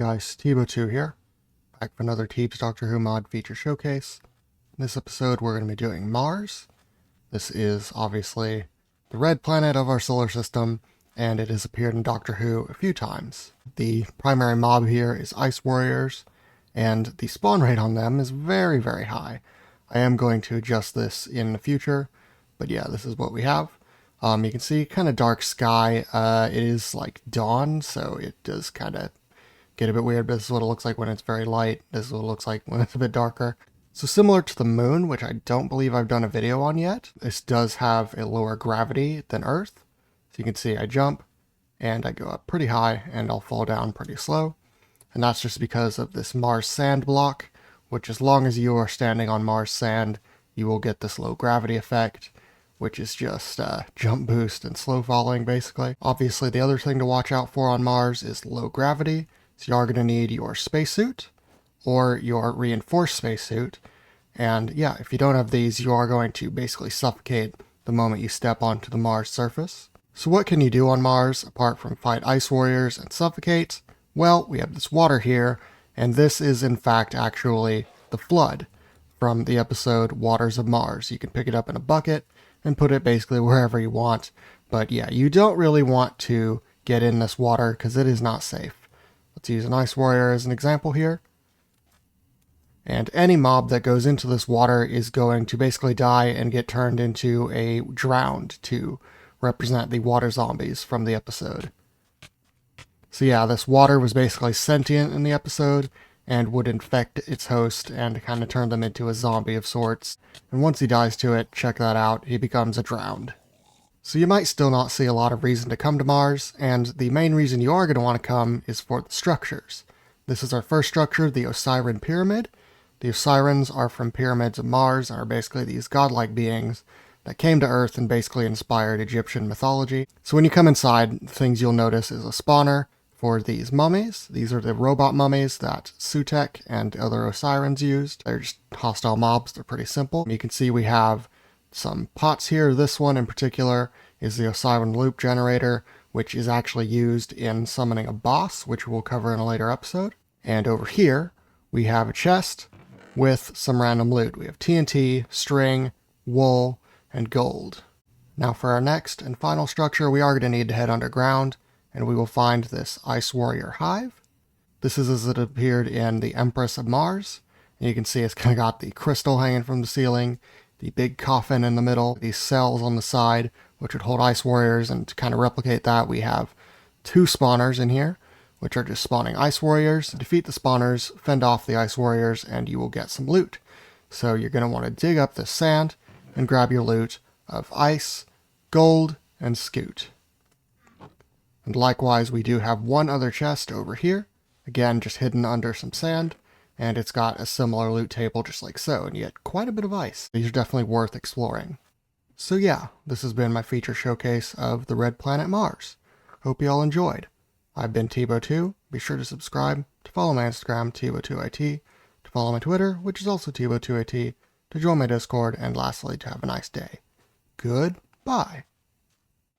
guys, TEAB'S here, back for another TEAB'S Doctor Who mod feature showcase. In this episode we're going to be doing Mars. This is obviously the red planet of our solar system, and it has appeared in Doctor Who a few times. The primary mob here is Ice Warriors, and the spawn rate on them is very, very high. I am going to adjust this in the future, but yeah, this is what we have. You can see kind of dark sky. It is like dawn, so it does kind of get a bit weird, but this is what it looks like when it's very light. This is what it looks like when it's a bit darker. So similar to the moon, which I don't believe I've done a video on yet, this does have a lower gravity than Earth. So you can see I jump, and I go up pretty high, and I'll fall down pretty slow. And that's just because of this Mars sand block, which as long as you are standing on Mars sand, you will get this low gravity effect, which is just jump boost and slow falling, basically. Obviously, the other thing to watch out for on Mars is low gravity, so you are going to need your spacesuit or your reinforced spacesuit. And yeah, if you don't have these, you are going to basically suffocate the moment you step onto the Mars surface. So what can you do on Mars apart from fight Ice Warriors and suffocate? Well, we have this water here, and this is in fact actually the flood from the episode Waters of Mars. You can pick it up in a bucket and put it basically wherever you want. But yeah, you don't really want to get in this water because it is not safe. Let's use an Ice Warrior as an example here. And any mob that goes into this water is going to basically die and get turned into a drowned to represent the water zombies from the episode. So yeah, this water was basically sentient in the episode and would infect its host and kind of turn them into a zombie of sorts. And once he dies to it, check that out, he becomes a drowned. So you might still not see a lot of reason to come to Mars, and the main reason you are going to want to come is for the structures. This is our first structure, the Osiris Pyramid. The Osirans are from pyramids of Mars and are basically these godlike beings that came to Earth and basically inspired Egyptian mythology. So when you come inside, the things you'll notice is a spawner for these mummies. These are the robot mummies that Sutek and other Osirans used. They're just hostile mobs, they're pretty simple. You can see we have some pots here. This one in particular is the Osiris loop generator, which is actually used in summoning a boss, which we'll cover in a later episode. And over here, we have a chest with some random loot. We have TNT, string, wool, and gold. Now for our next and final structure, we are going to need to head underground, and we will find this Ice Warrior Hive. This is as it appeared in the Empress of Mars. And you can see it's kind of got the crystal hanging from the ceiling, the big coffin in the middle, these cells on the side, which would hold Ice Warriors, and to kind of replicate that, we have two spawners in here, which are just spawning Ice Warriors. Defeat the spawners, fend off the Ice Warriors, and you will get some loot. So you're going to want to dig up this sand and grab your loot of ice, gold, and scoot. And likewise, we do have one other chest over here, again just hidden under some sand, and it's got a similar loot table just like so, and yet quite a bit of ice. These are definitely worth exploring. So yeah, this has been my feature showcase of the red planet Mars. Hope you all enjoyed. I've been TEAB'S. Be sure to subscribe, to follow my Instagram, TEAB'S2IT, to follow my Twitter, which is also TEAB'S2IT, to join my Discord, and lastly, to have a nice day. Goodbye.